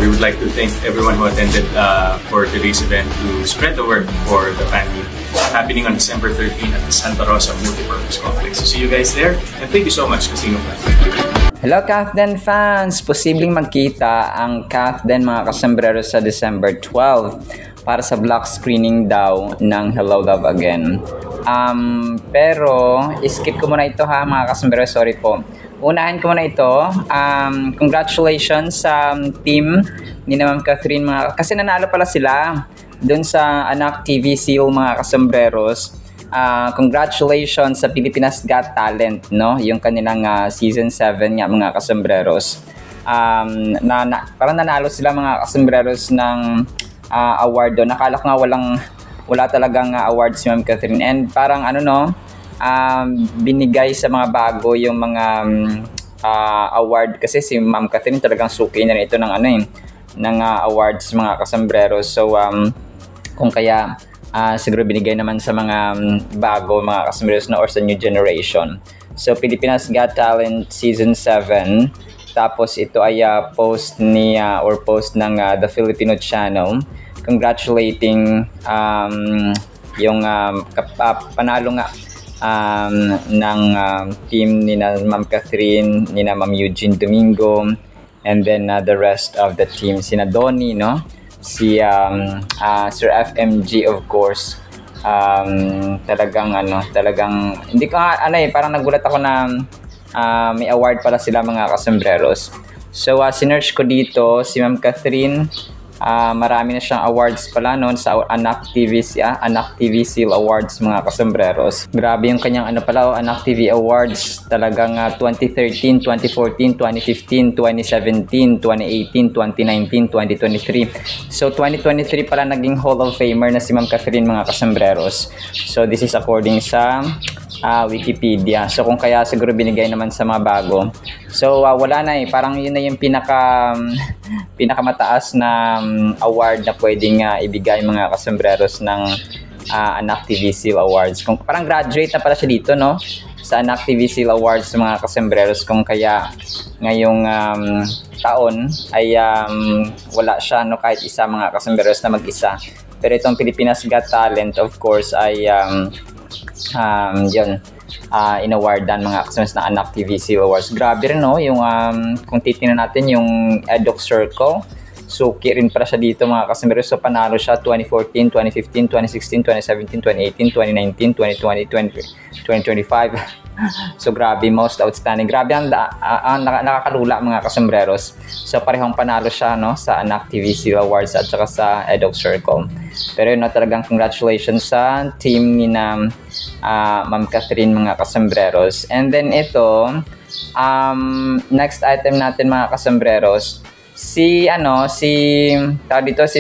We would like to thank everyone who attended for today's event to spread the word for the fan meet happening on December 13 at the Santa Rosa Multipurpose Complex. So see you guys there, and thank you so much, Casino Plan. Hello Kathden fans! Posibleng magkita ang Kathden mga kasombrero sa December 12 para sa block screening daw ng Hello Love Again. Pero skip ko muna ito ha mga kasombrero, sorry po. Unahin ko muna ito. Congratulations sa team ni Ma'am Catherine kasi nanalo pala sila doon sa Anak TV Seal mga kasombreros. Congratulations sa Pilipinas Got Talent, no? Yung kanilang season 7 nga mga kasombreros. Parang nanalo sila mga kasombreros ng award doon. Nakala ko nga wala talagang award si Ma'am Catherine, and parang binigay sa mga bago yung mga award kasi si Ma'am Catherine talagang suki na ito ng awards mga kasambreros. So kung kaya siguro binigay naman sa mga bago mga kasambreros na or sa new generation. So Pilipinas Got Talent season 7, tapos ito ay post ng The Filipino Channel congratulating yung panalo nga ng team ni Ma'am Catherine, ni Ma'am Eugene Domingo, and then the rest of the team, sina Donnie, no? Si Sir FMG of course. Talagang hindi ko parang nagulat ako na may award pala sila mga kasombreros. So sinearch ko dito si Ma'am Catherine. Marami na siyang awards pala noon sa Anak TV Seal Awards mga kasombreros. Grabe yung kanyang Anak TV Awards. Talagang 2013, 2014, 2015, 2017, 2018, 2019, 2023. So 2023 pala naging Hall of Famer na si Ma'am Catherine mga kasombreros. So this is according sa Wikipedia. So kung kaya siguro binigay naman sa mga bago. So wala na parang yun na yung pinakamataas na award na pwedeng ibigay mga kasombreros ng Anak TV Seal Awards. Kung parang graduate na pala siya dito, no? Sa Anak TV Seal Awards mga kasombreros, kung kaya ngayong taon ay wala siya kahit isa mga kasombreros na mag-isa. Pero itong Pilipinas Got Talent of course ay inawardan mga kasombreros ng Anak TV Seal Awards. Grabe rin, no? Yung kung titingnan natin yung Eduk Circle, suki rin para siya dito mga kasombreros. So panalo siya 2014, 2015, 2016, 2017, 2018, 2019, 2020, 2025. So grabe, most outstanding. Grabe ang nakakalula mga kasombreros. So parehong panalo siya, no, sa Anak TV Seal Awards at saka sa Eduk Circle. Pero yun, talagang congratulations sa team ni Ma'am Catherine mga kasombreros. And then ito, next item natin mga kasombreros, si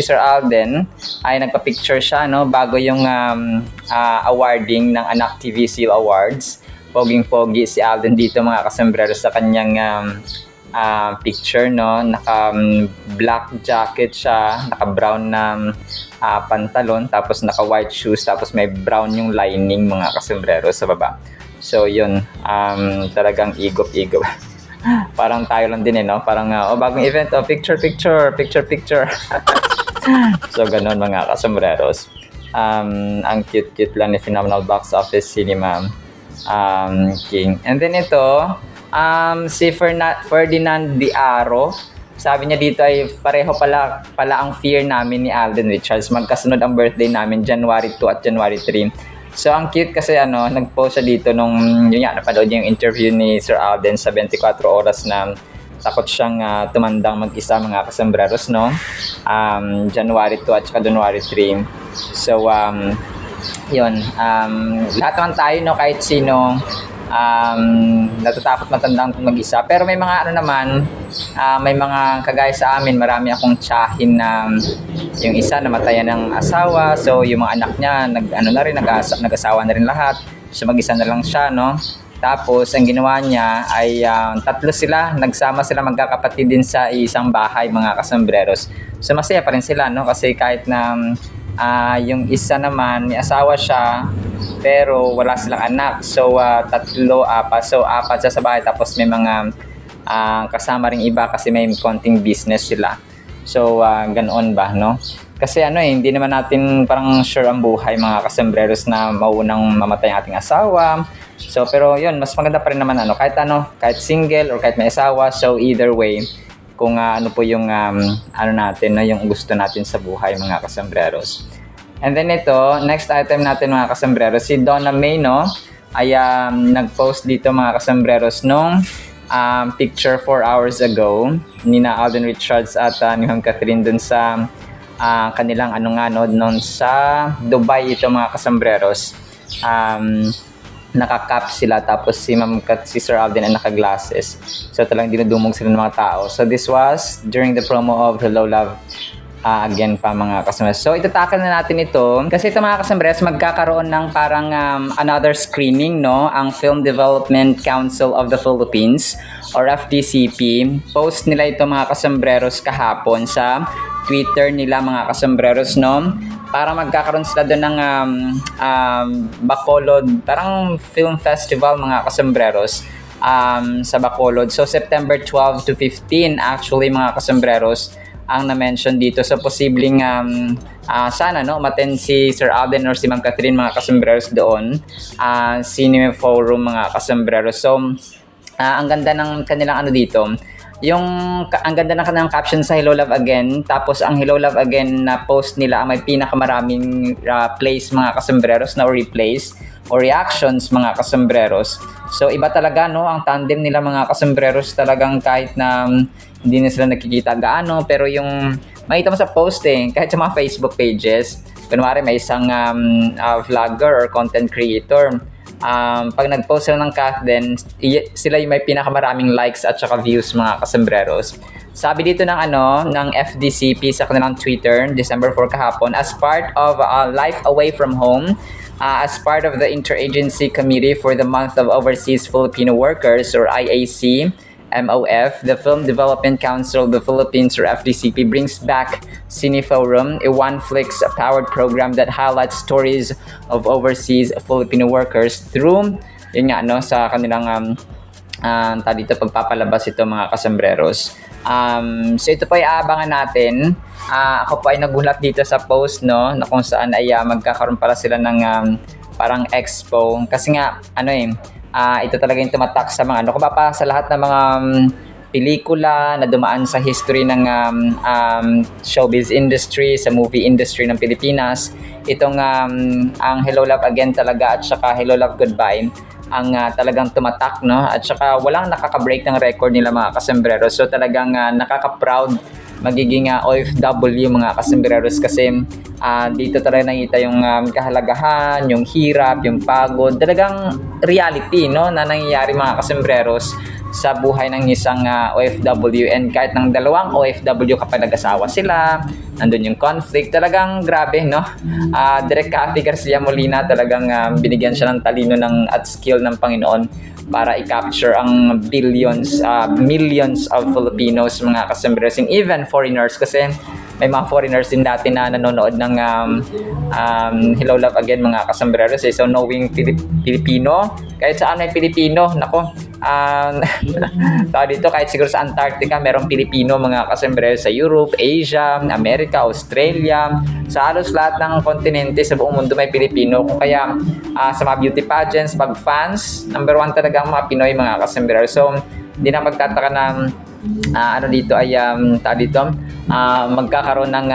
Sir Alden ay nagpa-picture siya, no, bago yung awarding ng Anak TV Seal Awards. Poging-pogi si Alden dito mga kasombreros sa kanyang picture, no. Naka black jacket siya, naka brown na pantalon, tapos naka white shoes, tapos may brown yung lining mga kasombreros sa baba. So yun, talagang igop-igop. Parang tayo lang din no? Parang bagong event, picture. So ganun mga kasombreros. Ang cute lang ni Phenomenal Box Office Cinema King. And then ito, si Ferdinand Diaro, sabi niya dito ay pareho pala ang fear namin ni Alden Richards. Magkasunod ang birthday namin, January 2 at January 3. So ang cute kasi nag-post siya dito nung napanood niya yung interview ni Sir Alden sa 24 oras na takot siyang tumandang mag-isa mga kasombreros, no? January 2 at saka January 3. So yun, lahat naman tayo, no, kahit sino natatakot matandang mag-isa. Pero may mga may mga kagaya sa amin, marami akong tiyahin na yung isa namatayan ng asawa. So yung mga anak niya nag-asawa na rin lahat. So mag-isa na lang siya, no? Tapos ang ginawa niya ay tatlo sila, nagsama sila magkakapatid din sa isang bahay mga kasombreros. So masaya pa rin sila, no? Kasi kahit na yung isa naman may asawa siya pero wala silang anak. So apat siya sa bahay, tapos may mga kasama ring iba kasi may konting business sila. So, ganoon ba, no? Kasi hindi naman natin parang sure ang buhay mga kasembreros na maunang mamatay ang ating asawa. So, pero yun, mas maganda pa rin naman kahit single or kahit may asawa. So, either way, kung ano po yung natin, yung gusto natin sa buhay mga kasembreros. And then ito, next item natin mga kasembreros, si Donna May, no, ay nag-post dito mga kasembreros nung picture 4 hours ago nina Alden Richards at ni Ma'am Catherine dun sa kanilang noon sa Dubai ito mga kasembreros. Naka-cap sila tapos si Sir Alden ay naka-glasses. So talagang dinudumog sila ng mga tao. So this was during the promo of Hello Love again pa mga kasembreros. So itatakal na natin ito kasi ito mga kasembreros magkakaroon ng parang another screening, no, ang Film Development Council of the Philippines or FDCP. Post nila ito mga kasembreros kahapon sa Twitter nila mga kasembreros, no, para magkakaroon sila doon ng Bacolod, parang film festival mga kasembreros sa Bacolod. So September 12 to 15 actually mga kasembreros ang na-mention dito. So posibleng sana umattend si Sir Alden or si Ma'am Catherine mga kasembreros doon. Cinema Forum mga kasembreros. So ang ganda ng kanilang dito. Ang ganda ng kanilang caption sa Hello Love Again. Tapos ang Hello Love Again na post nila may pinakamaraming plays mga kasembreros na replays o reactions mga kasembreros. So iba talaga, no, ang tandem nila mga kasembreros, talagang kahit na hindi na sila nakikita gaano, pero yung makita mo sa post kahit sa mga Facebook pages, kunwari may isang vlogger or content creator, pag nag-post sila ng cat, then sila yung may pinakamaraming likes at saka views mga kasembreros. Sabi dito ng FDCP sa kanilang Twitter, December 4 kahapon, as part of Life Away from Home, as part of the Interagency Committee for the Month of Overseas Filipino Workers or IAC MOF, the Film Development Council of the Philippines or FDCP brings back Cineforum, a OneFlix-powered program that highlights stories of overseas Filipino workers through sa kanilang dito pagpapalabas ito mga kasembreros. So ito po ay aabangan natin. Ako po ay nagulat dito sa post, no, na kung saan ay magkakaroon pala sila ng parang expo kasi nga ito talaga yung tumatak sa mga sa lahat ng mga pelikula na dumaan sa history ng showbiz industry, sa movie industry ng Pilipinas. Itong ang Hello Love Again talaga at saka Hello Love Goodbye ang talagang tumatak, no, at saka walang nakaka-break ng record nila mga kasembreros. So talagang nakaka-proud magiging OFW mga kasembreros kasi dito talaga nakita yung kahalagahan, yung hirap, yung pagod, talagang reality, no, na nangyayari mga kasembreros sa buhay ng isang OFW. And kahit ng dalawang OFW kapag nag-asawa sila, nandun yung conflict, talagang grabe, no. Direk Cathy Garcia Molina talagang binigyan siya ng talino at skill ng Panginoon para i-capture ang millions of Filipinos mga kasembreros, and even foreigners kasi may mga foreigners din dati na nanonood ng Hello Love Again mga kasembreros. So knowing Filipino, kahit saan may Pilipino, dito kahit siguro sa Antarctica merong Pilipino mga kasembreros, sa Europe, Asia, America, Australia, sa halos lahat ng kontinente sa buong mundo may Pilipino. Kung kaya sa mga beauty pageants, pag fans, number 1 talaga ang mga Pinoy mga kasembreros. So hindi na magtataka na dito ay magkakaroon ng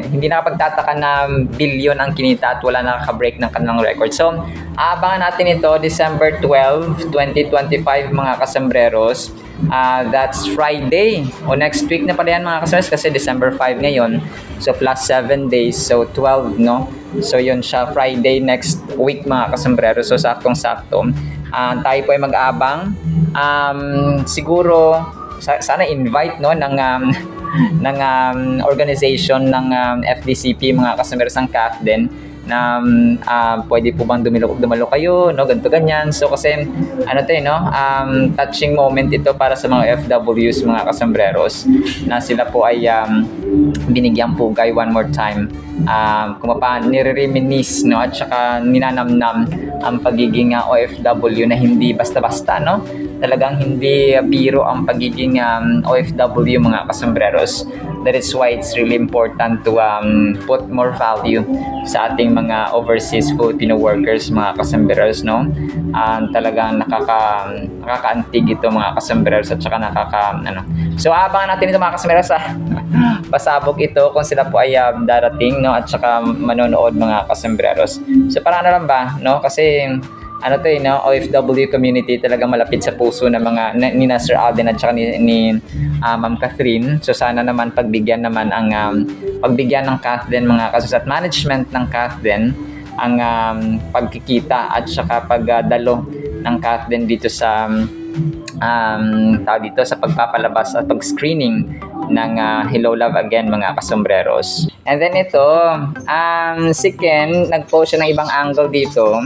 hindi nakapagtataka na billion ang kinita at wala nakaka-break ng kanilang record. So abangan natin ito December 12, 2025 mga kasembreros. That's Friday o next week na pala yan mga kasembreros kasi December 5 ngayon. So plus 7 days, so 12, no? So yun siya, Friday next week mga kasembreros. So saktong-sakto. Tayo po ay mag-aabang. Siguro sana invite, no, ng organization ng FDCP mga kasembreros ng CAF din na pwede po bang dumalo kayo, no, ganito ganyan. So kasi touching moment ito para sa mga FWs mga kasembreros na sila po ay binigyang pugay one more time, kung paano nire-reminisce, no, at saka ninanamnam ang pagiging OFW na hindi basta-basta, no. talagang hindi biro ang pagiging OFW mga kasambreros. That is why it's really important to put more value sa ating mga overseas Filipino workers mga kasambreros, no? Talagang nakakaantig ito mga kasambreros at saka So abangan natin ito mga kasambreros pasabog ito kung sila po ay darating, no? At saka manonood mga kasambreros. So para lang ba, no? Kasi no, OFW community talagang malapit sa puso ng mga ni Sir Alden at saka ni Ma'am Catherine. So sana naman pagbigyan naman pagbigyan ng Kathleen mga kasus at management ng Kathleen ang pagkikita at saka pagdalo ng Kathleen dito sa sa pagpapalabas at pag-screening ng Hello Love Again mga kasombreros. And then ito, si Ken nag-post siya ng ibang angle dito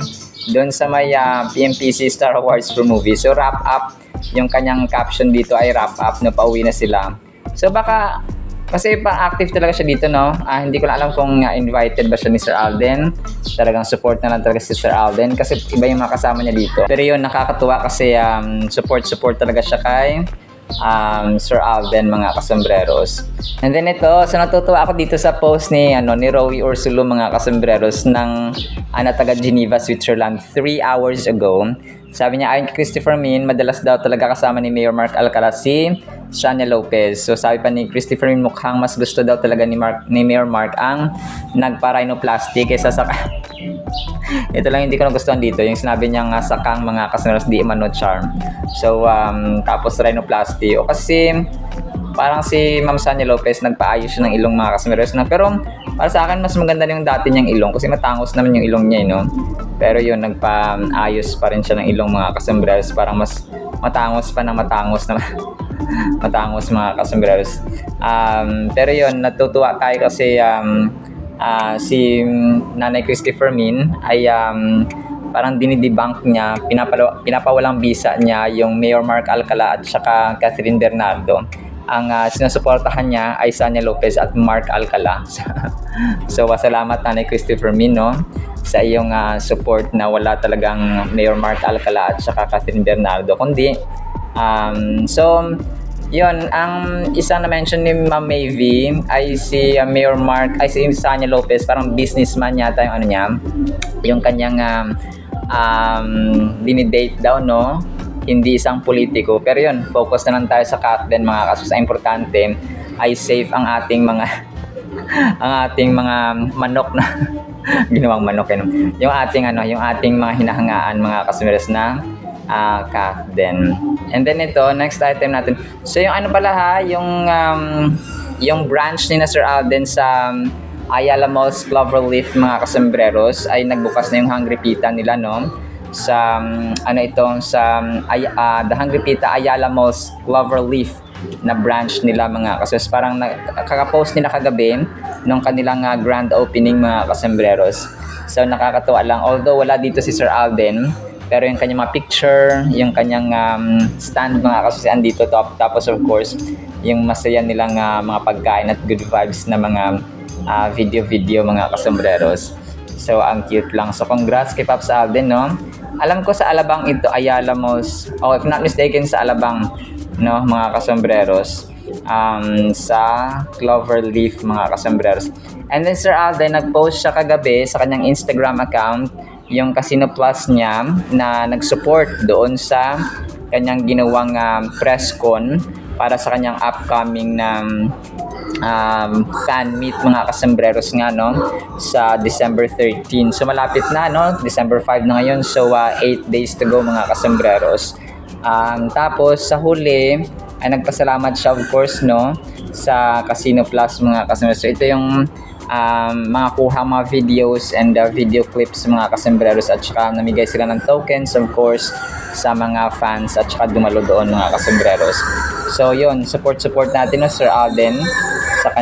doon sa may PMPC Star Awards for Movie. So wrap up, yung kanyang caption dito ay wrap up, no, pauwi na sila. So baka, kasi pa-active talaga siya dito, no? Hindi ko na alam kung invited ba siya ni Sir Alden. Talagang support na lang talaga si Sir Alden kasi iba yung mga kasama niya dito. Pero yun, nakakatuwa kasi support talaga siya kay Sir Alden mga kasombreros. And then ito, so natutuwa ako dito sa post ni Rowie Ursulo mga kasombreros ng taga Geneva, Switzerland 3 hours ago. Sabi niya, ayon kay Christopher Min, madalas daw talaga kasama ni Mayor Mark Alcala si Shania Lopez. So sabi pa ni Christopher Min, mukhang mas gusto daw talaga ni Mayor Mark ang nagpa-rhinoplasty kaysa sa ito lang hindi ko nagustuhan dito, yung sinabi niyang sakang mga kasombreros di mano charm. So tapos rhinoplasty, o kasi parang si Ma'am Shania Lopez nagpaayos siya ng ilong mga kasombreros na, pero para sa akin mas maganda yung dati niyang ilong kasi matangos naman yung ilong niya, no? Pero yun, nagpa-ayos pa rin siya ng ilong mga kasombreros, parang mas matangos pa ng matangos na matangos mga kasombreros. Pero yun, natutuwa tayo kasi si Nanay Christopher Min ay parang dinidebunk niya, pinapawalang bisa niya yung Mayor Mark Alcala at saka Catherine Bernardo. Ang sinusuportahan niya ay Shania Lopez at Mark Alcala. So salamat Nanay Christopher Min, no, sa iyong support na wala talagang Mayor Mark Alcala at saka Catherine Bernardo, kundi so yun, ang isang na-mention ni Ma'am Maeve ay si Mayor Mark, ay si Shania Lopez, parang businessman yata yung niya, yung kanyang dinidate daw, no? Hindi isang politiko. Pero yun, focus na lang tayo sa Kathleen mga kasus. Ang importante ay safe ang ating mga manok na ginawang manok yun. Yung ating mga hinahangaan mga kasumeres na Kathleen. And then ito, next item natin. So yung pala yung branch ni na Sir Alden sa Ayala Malls Cloverleaf mga kasombreros ay nagbukas na yung Hungry Pita nila, no? Sa The Hungry Pita Ayala Malls Cloverleaf na branch nila mga kasos. Parang kaka-post nila kagabi nung kanilang grand opening mga kasombreros. So nakakatuwa lang, although wala dito si Sir Alden, pero yung kanyang mga picture, yung kanyang stand mga kasos andito, tapos of course yung masaya nilang mga pagkain at good vibes na mga video mga kasombreros. So ang cute lang. So congrats kay Pops Alden, no? Alam ko sa Alabang ito, Ayala Malls, if not mistaken sa Alabang, no, mga kasombreros, sa Cloverleaf mga kasombreros. And then Sir Alden nag-post siya kagabi sa kanyang Instagram account yung Casino Plus niya na nag-support doon sa kanyang ginawang press con para sa kanyang upcoming na fan meet mga kasombreros nga, no, sa December 13. So malapit na, no, December 5 na ngayon, so 8 days to go mga kasombreros. Tapos sa huli ay nagpasalamat siya of course, no, sa Casino Plus mga kasombreros. So ito yung mga kuha mga videos and video clips mga kasombreros, at saka namigay sila ng tokens of course sa mga fans at saka dumalo doon mga kasombreros. So yun, support natin, no, Sir Alden sa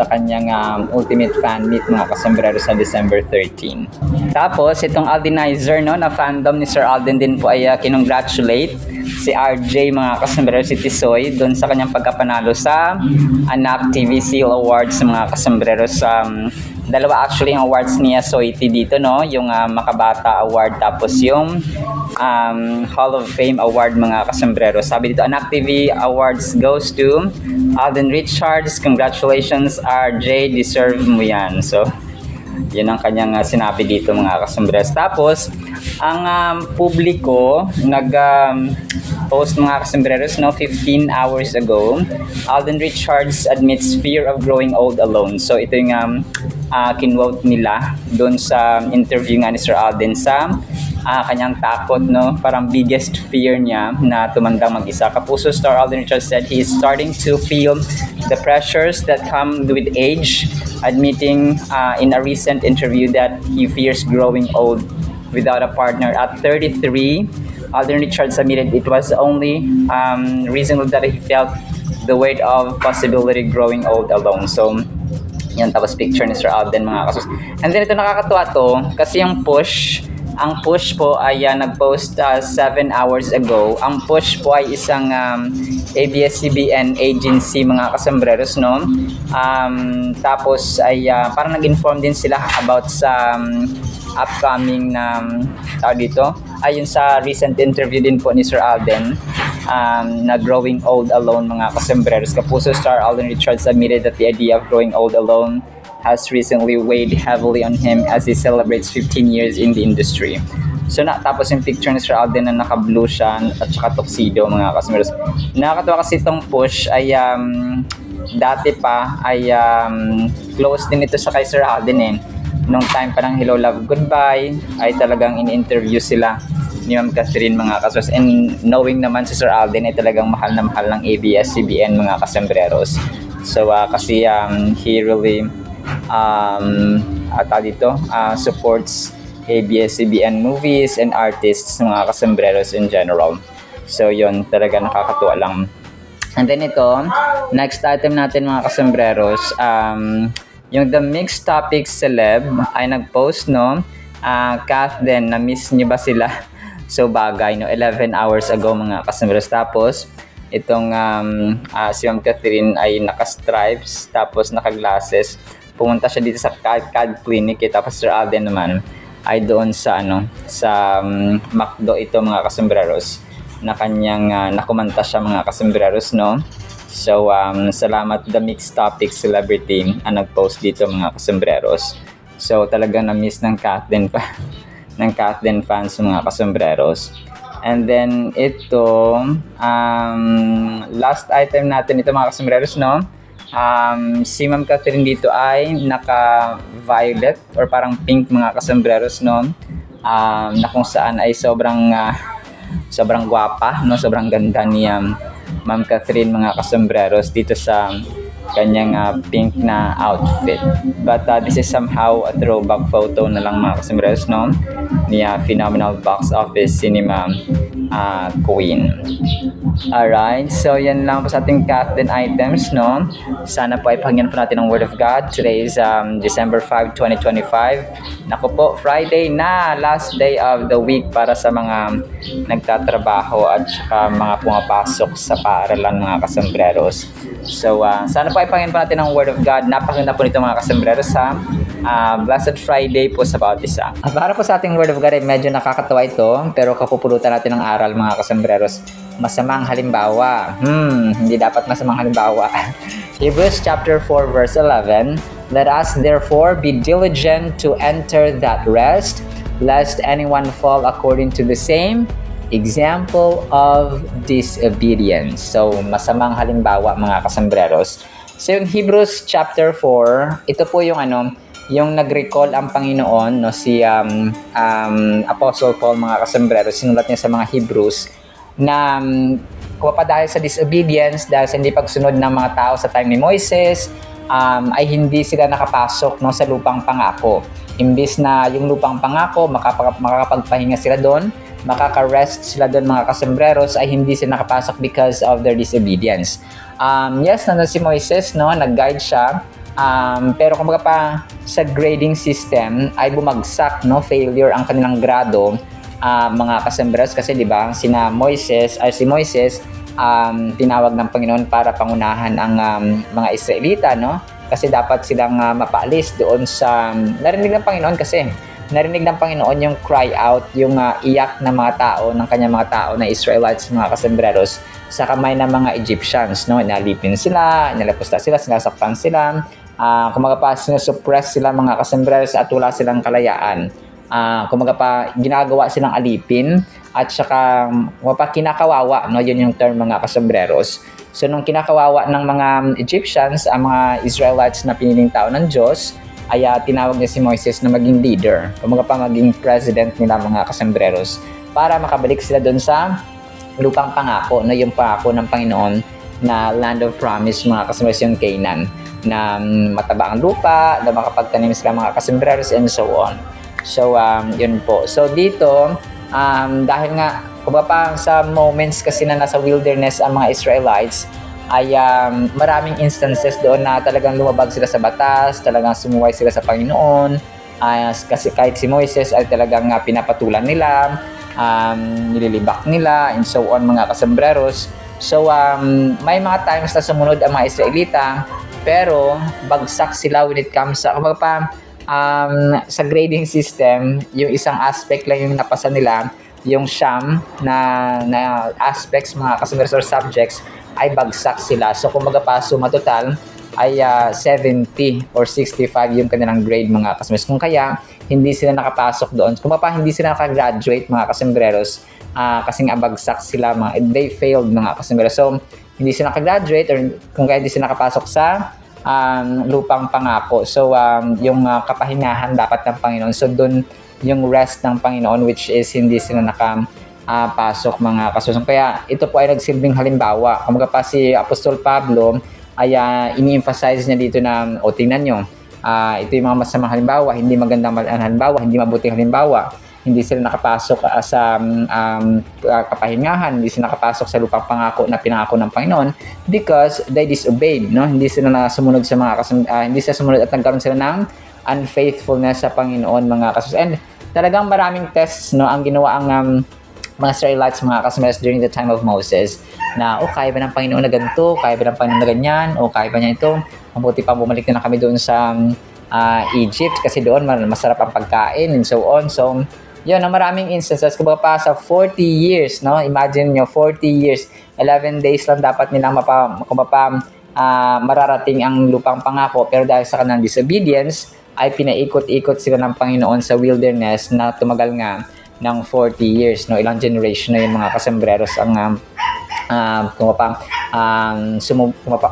kanyang ultimate fan meet mga kasombreros sa December 13. Tapos itong Aldenizer, no, na fandom ni Sir Alden din po ay kinongratulate si RJ mga kasombreros, si Tisoy doon sa kanyang pagkapanalo sa Anak TV Seal Awards mga kasombreros Dalawa actually ang awards niya Soiti dito, no? Yung Makabata Award tapos yung Hall of Fame Award, mga kasombrero. Sabi dito, Anak TV Awards goes to Alden Richards. Congratulations RJ, deserve mo yan. So yun ang kanyang sinabi dito, mga kasombrero. Tapos ang publiko post, mga kasembreros, no, 15 hours ago, Alden Richards admits fear of growing old alone. So ito yung kinwote nila doon sa interview nga ni Sir Alden sa kanyang takot, no, parang biggest fear niya na tumandang mag-isa. Kapuso star Alden Richards said he is starting to feel the pressures that come with age, admitting in a recent interview that he fears growing old without a partner. At 33, Alden Richards admitted it was only reasonable that he felt the weight of possibility growing old alone. So, yan, tapos picture ni Sir Alden, mga kasus. And then ito, nakakatuwa to, kasi yung ang push po ay nag-post 7 hours ago. Ang push po ay isang ABS-CBN agency, mga kasembreros, no? Tapos ay parang nag-inform din sila about sa upcoming tao dito. Ayun sa recent interview din po ni Sir Alden na growing old alone, mga kasembreros. Kapuso star Alden Richards admitted that the idea of growing old alone has recently weighed heavily on him as he celebrates 15 years in the industry. So tapos yung picture ni Sir Alden na naka-blue siya at saka tuxedo, mga kasembreros. Nakakatawa kasi itong push ay dati pa ay close din ito sa kay Sir Alden eh. Nung time pa ng Hello Love Goodbye ay talagang in-interview sila ni Ma'am Catherine, mga kasos. And knowing naman si Sir Alden ay talagang mahal na mahal ng ABS-CBN, mga kasembreros. So kasi he really supports ABS-CBN movies and artists, mga kasembreros in general. So yun, talaga nakakatuwa lang. And then ito, next item natin, mga kasembreros, yung The Mixed Topics Celeb ay nag-post, no? Kath din, na-miss niyo ba sila? So bagay, no? 11 hours ago, mga kasembreros. Tapos itong si Ma'am Catherine ay naka-stripes, tapos naka-glasses. Pumunta siya dito sa CAD Clinic, tapos Sir Alden naman ay doon sa sa McDo ito, mga kasembreros, na kanyang nakumanta siya, mga kasembreros, no? So salamat The Mixed Topic Celebrity ang nag-post dito, mga kasembreros. So talagang na-miss ng Kathleen fans, mga kasembreros. And then ito, last item natin ito, mga kasembreros, no? Si Ma'am Catherine dito ay naka-violet or parang pink, mga kasembreros, no? Na kung saan ay sobrang gwapa, no? Sobrang ganda ni Ma'am Catherine, mga kasembreros, dito sa kanyang pink na outfit. But this is somehow a throwback photo na lang, mga kasembreros, no? Ni phenomenal box office cinema queen. Alright, so yan lang po sa ating Kathleen items, no? Sana po ay pakinggan po natin ang Word of God. Today is December 5, 2025. Naku po, Friday na, last day of the week para sa mga nagtatrabaho at saka mga pumapasok sa paaralan, mga kasembreros. So sana po ay pakinggan po natin ang Word of God. Napakaganda po nito, mga kasembreros, sa Blessed Friday po sa bawat isa. Para po sa ating Word of God ay medyo nakakatawa ito, pero kapupulutan natin ng aral, mga kasembreros. Masamang halimbawa. Hindi dapat masamang halimbawa. Hebrews chapter 4 verse 11. Let us therefore be diligent to enter that rest, lest anyone fall according to the same example of disobedience. So, masamang halimbawa, mga kasembreros. So, yung Hebrews chapter 4, ito po yung yung nag-recall ang Panginoon, no, si Apostle Paul, mga kasembreros, sinulat niya sa mga Hebrews na dahil sa disobedience, dahil sa hindi pagsunod ng mga tao sa time ni Moises, ay hindi sila nakapasok, no, sa lupang pangako. Imbis na yung lupang pangako, makakapagpahinga sila doon, makaka-rest sila doon, mga kasembreros, ay hindi sila nakapasok because of their disobedience. Yes, nandun si Moises, no, nag-guide siya, pero kumbaga pa sa grading system ay bumagsak, no, failure ang kanilang grado, mga kasembreros, kasi di ba si Moises tinawag ng Panginoon para pangunahan ang mga Israelita, no, kasi dapat silang mapaalis doon sa narinig ng Panginoon kasi narinig ng Panginoon yung cry out, yung iyak ng mga tao, ng kanyang mga tao na Israelites, mga kasembreros, sa kamay ng mga Egyptians, no? Inalipin sila, inalapusta sila, sinasaktan sila, kumaga pa sinusuppress sila mga kasembreros at wala silang kalayaan. Kumaga pa ginagawa silang alipin at saka pa kinakawawa, no? Yun yung term, mga kasembreros. So nung kinakawawa ng mga Egyptians ang mga Israelites na piniling tao ng Diyos, ay tinawag niya si Moises na maging leader, kumaga pa maging president nila, mga kasembreros, para makabalik sila doon sa lupang pangako, no? Yung pangako ng Panginoon na land of promise, mga kasembreros, yung Canaan, na mataba ang lupa, na makapagtanim sila, mga kasembreros, and so on. So yun po. So dito dahil nga kumaga pa sa moments kasi na nasa wilderness ang mga Israelites, ay maraming instances doon na talagang lumabag sila sa batas, talagang sumuway sila sa Panginoon, kasi kahit si Moises ay talagang pinapatulan nila, nililibak nila, and so on, mga kasembreros. So may mga times na sumunod ang mga Israelita, pero bagsak sila when it comes sa kumbaga pa sa grading system. Yung isang aspect lang yung napasa nila, yung siyam na aspects, mga kasembreros, or subjects, ay bagsak sila. So kumbaga pa suma total ay 70 or 65 yung kanilang grade, mga kasembreros. Kung kaya hindi sila nakapasok doon, kung pa hindi sila nakagraduate, mga kasembreros, kasi nga bagsak sila, they failed, mga kasembreros. So hindi sila nakagraduate, or kung kaya hindi sila nakapasok sa lupang pangako. So yung kapahingahan dapat ng Panginoon, so doon yung rest ng Panginoon, which is hindi sila pasok, mga kasembreros. Kaya ito po ay nagsilbing halimbawa. Kumbaga pa si Apostol Pablo ay ini-emphasize niya dito na, tingnan nyo, ito yung mga masamang halimbawa, hindi magandang halimbawa, hindi mabuting halimbawa. Hindi sila nakapasok sa kapahingahan, hindi sila nakapasok sa lupang pangako na pinangako ng Panginoon because they disobeyed, no? Hindi sila sumunod sa mga hindi sila sumunod at nagkaroon sila ng unfaithfulness sa Panginoon, mga kasembreros. And talagang maraming tests, no, ang ginawa ang mga Israelites, mga kasembreros, during the time of Moses, na kaya ba ng Panginoon na ganito, kaya ba ng Panginoon na ganyan, kaya ba niya ito, mabuti pa bumalik na kami doon sa Egypt kasi doon masarap ang pagkain, and so on. So yun, maraming instances, kumbaga pa sa 40 years, no, imagine nyo, 40 years, 11 days lang dapat nilang mararating ang lupang pangako, pero dahil sa kanilang disobedience ay pinaikot-ikot sila ng Panginoon sa wilderness na tumagal nga ng 40 years, no? Ilang generation na yung mga kasembreros ang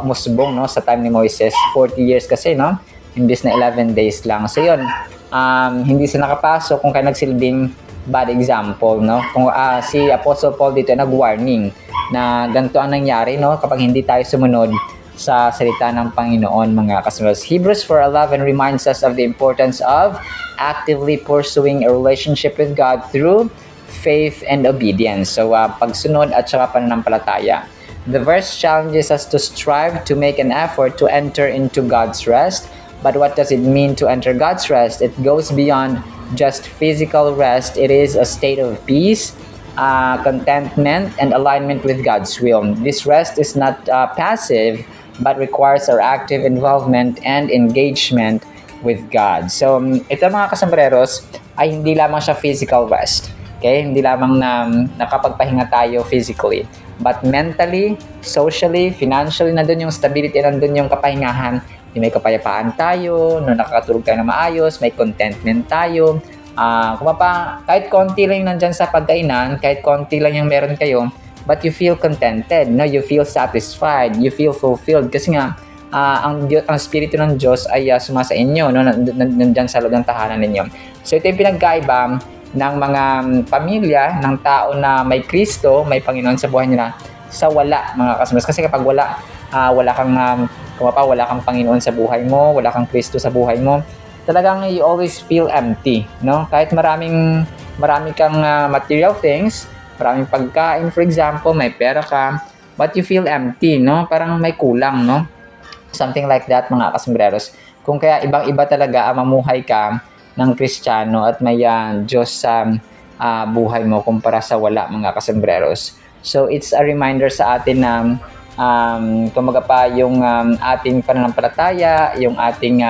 umusbong, no, sa time ni Moises. 40 years kasi, no, imbis na 11 days lang. So yun, hindi sila nakapasok, kung kaya nagsilbing bad example, no? Kung si Apostle Paul dito nag-warning na ganito ang nangyari, no, kapag hindi tayo sumunod sa salita ng Panginoon, mga kasembreros. Hebrews 4:11 reminds us of the importance of actively pursuing a relationship with God through faith and obedience. So, pagsunod at saka pananampalataya. The verse challenges us to strive to make an effort to enter into God's rest. But what does it mean to enter God's rest? It goes beyond just physical rest. It is a state of peace, contentment, and alignment with God's will. This rest is not passive, but requires our active involvement and engagement with God. So, ito, mga kasembreros, ay hindi lamang siya physical rest. Okay? Hindi lamang na nakapagpahinga tayo physically. But mentally, socially, financially, nandun yung stability, nandun yung kapahingahan. May kapayapaan tayo, no, nakakatulog tayo na maayos, may contentment tayo. Kahit konti lang nandyan sa pagkainan, kahit konti lang yung meron kayo, but you feel contented, no? You feel satisfied, you feel fulfilled. Kasi nga, ang Espiritu ng Diyos ay sumasa inyo, no? Nandyan sa loob ng tahanan ninyo. So ito yung pinagkaiba ng mga pamilya, ng tao na may Kristo, may Panginoon sa buhay nila, sa wala, mga kasembreros. Kasi kapag wala kang Panginoon sa buhay mo, wala kang Kristo sa buhay mo, talagang you always feel empty, no? Kahit marami kang material things, maraming pagkain, for example, may pera ka, but you feel empty, no? Parang may kulang, no? Something like that, mga kasembreros. Kung kaya ibang-iba talaga mamuhay ka ng Kristiyano at may Diyos sa buhay mo kumpara sa wala, mga kasembreros. So it's a reminder sa atin na Kumaga pa yung ating pananampalataya, yung ating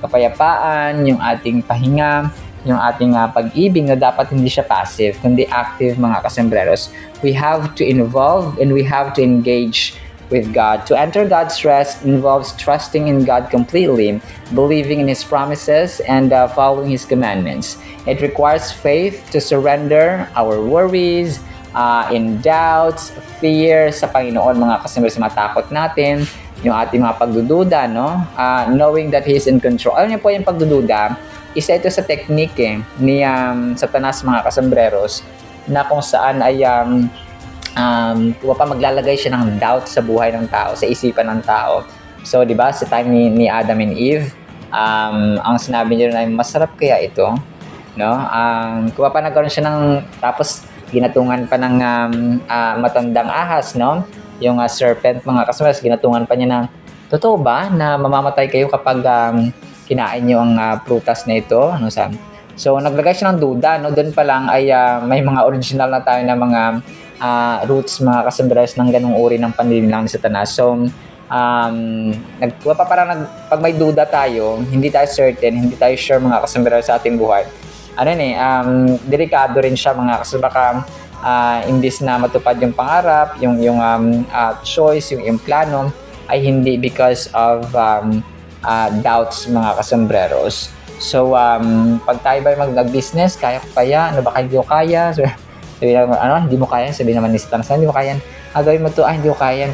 kapayapaan, yung ating pahinga, yung ating pag-ibig na dapat hindi siya passive, kundi active mga kasembreros. We have to involve and we have to engage with God. To enter God's rest involves trusting in God completely, believing in His promises, and following His commandments. It requires faith to surrender our worries, in doubts, fear sa Panginoon, mga kasembreros, sa mga takot natin, yung ating mga pagdududa, no? Knowing that He is in control. Alam niyo po yung pagdududa, isa ito sa teknik ni Satanas, mga kasembreros, na kung saan ay maglalagay siya ng doubt sa buhay ng tao, sa isipan ng tao. So, di ba, sa time ni Adam and Eve, ang sinabi niya na masarap kaya ito, no? Kung pa nagkaroon siya ng, tapos ginatungan pa ng matandang ahas, no? Yung serpent, mga kasembreros, ginatungan pa niya na, totoo ba na mamamatay kayo kapag kinain niyo ang prutas na ito? Ano sabi? So, naglagay siya ng duda, no? Doon pa lang ay may mga original na tayo na mga roots, mga kasembreros, ng ganung uri ng panlilinlang ni Satanas. So, pag may duda tayo, hindi tayo certain, hindi tayo sure, mga kasembreros, sa ating buhay. Delikado rin siya, mga kasembreros. Baka imbis na matupad yung pangarap, yung choice, yung plano, ay hindi because of doubts, mga kasembreros. So, pag tayo ba mag-business, kaya ko kaya? Ano ba, hindi ko kaya? So, sabi naman, hindi mo kaya? Sabi naman ni Satanas, hindi mo kaya? Gawin mo to, hindi ko kaya.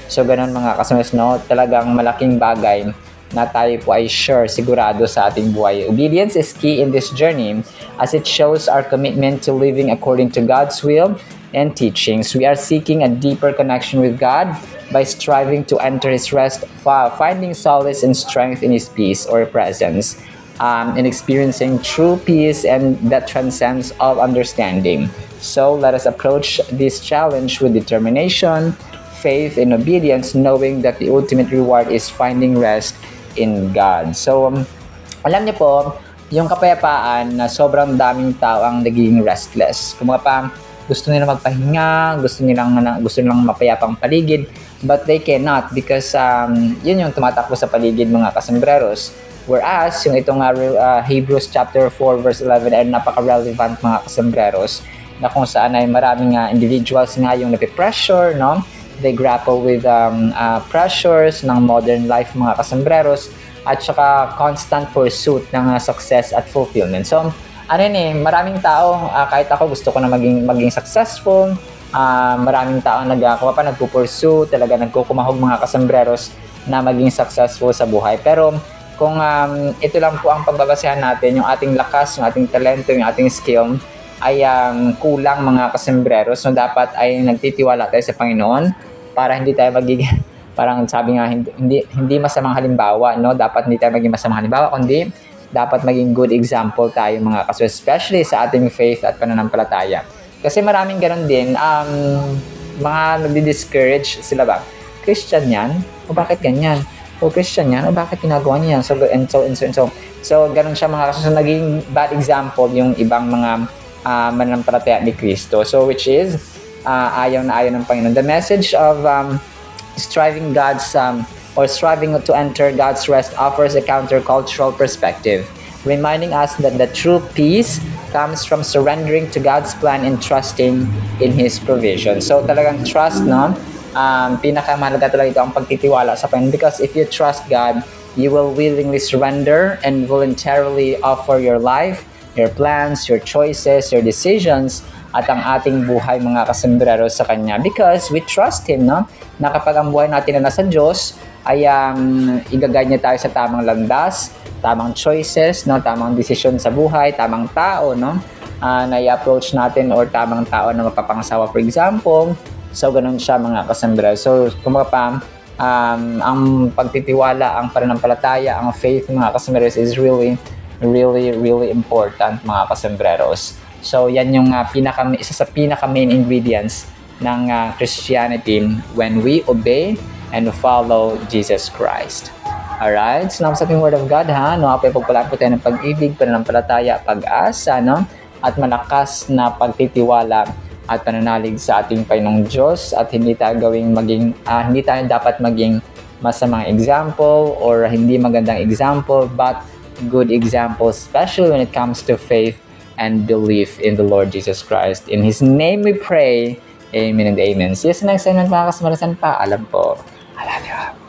So, ganun, mga kasembreros, no? Talagang malaking bagay na tayo po ay sure, sigurado sa ating buhay. Obedience is key in this journey as it shows our commitment to living according to God's will and teachings. We are seeking a deeper connection with God by striving to enter His rest, finding solace and strength in His peace or presence, and experiencing true peace and that transcends all understanding. So let us approach this challenge with determination, faith, and obedience, knowing that the ultimate reward is finding rest in God. So, alam niyo po, yung kapayapaan na sobrang daming tao ang naging restless. Kung pa, gusto nilang magpahinga, gusto nilang mapayapang paligid, but they cannot because yun yung tumatakbo sa paligid, mga kasembreros. Whereas, yung itong Hebrews chapter 4 verse 11 ay napaka-relevant, mga kasembreros, na kung saan ay maraming individuals nga yung napipressure, no? They grapple with pressures ng modern life, mga kasembreros, at saka constant pursuit ng success at fulfillment. So, maraming tao, kahit ako gusto ko na maging successful, maraming tao nagpupursue, talaga nagkukumahog, mga kasembreros, na maging successful sa buhay. Pero kung ito lang po ang pagbabasehan natin, yung ating lakas, yung ating talento, yung ating skill, ay kulang, mga kasembreros. So, dapat ay nagtitiwala tayo sa Panginoon para hindi tayo magiging, parang sabi nga, hindi masamang halimbawa, no? Dapat hindi tayo maging masamang halimbawa, kundi dapat maging good example tayo, mga kasembreros, especially sa ating faith at pananampalataya. Kasi maraming ganun din, mga nagdi-discourage sila ba? Christian yan? O bakit ganyan? O Christian yan? O bakit ginagawa niya yan? So, ganun siya, mga kasembreros. So, naging bad example yung ibang mga mananampalataya ni Kristo. So, which is, ayaw na ayaw ng Panginoon. The message of striving to enter God's rest offers a countercultural perspective, reminding us that the true peace comes from surrendering to God's plan and trusting in His provision. So, talagang trust, no? Pinakamahalaga talaga ito ang pagtitiwala sa Panginoon, because if you trust God, you will willingly surrender and voluntarily offer your life, your plans, your choices, your decisions, at ang ating buhay, mga kasembreros, sa Kanya. Because we trust Him, no? Na kapag ang buhay natin na nasa Diyos, ay igagay niya tayo sa tamang landas, tamang choices, no? Tamang desisyon sa buhay, tamang tao, no? Na i-approach natin, or tamang tao na mapapangasawa, for example. So, ganun siya, mga kasembreros. So, kumbaga ang pagtitiwala, ang pananampalataya, ang faith, mga kasembreros, is really important, mga kasembreros. So, yan yung isa sa pinaka-main ingredients ng Christianity when we obey and follow Jesus Christ. Alright? So, sa ating Word of God, no? Pagpalaan po tayo ng pag-ibig, pananampalataya, pag-asa, no? At malakas na pagtitiwala at pananalig sa ating Panginoong Diyos, at hindi tayo dapat maging masamang example or hindi magandang example, but good example, especially when it comes to faith and belief in the Lord Jesus Christ. In His name we pray. Amen and amen. See you sa next segment, mga kasmarasan pa. Alam po. I love you.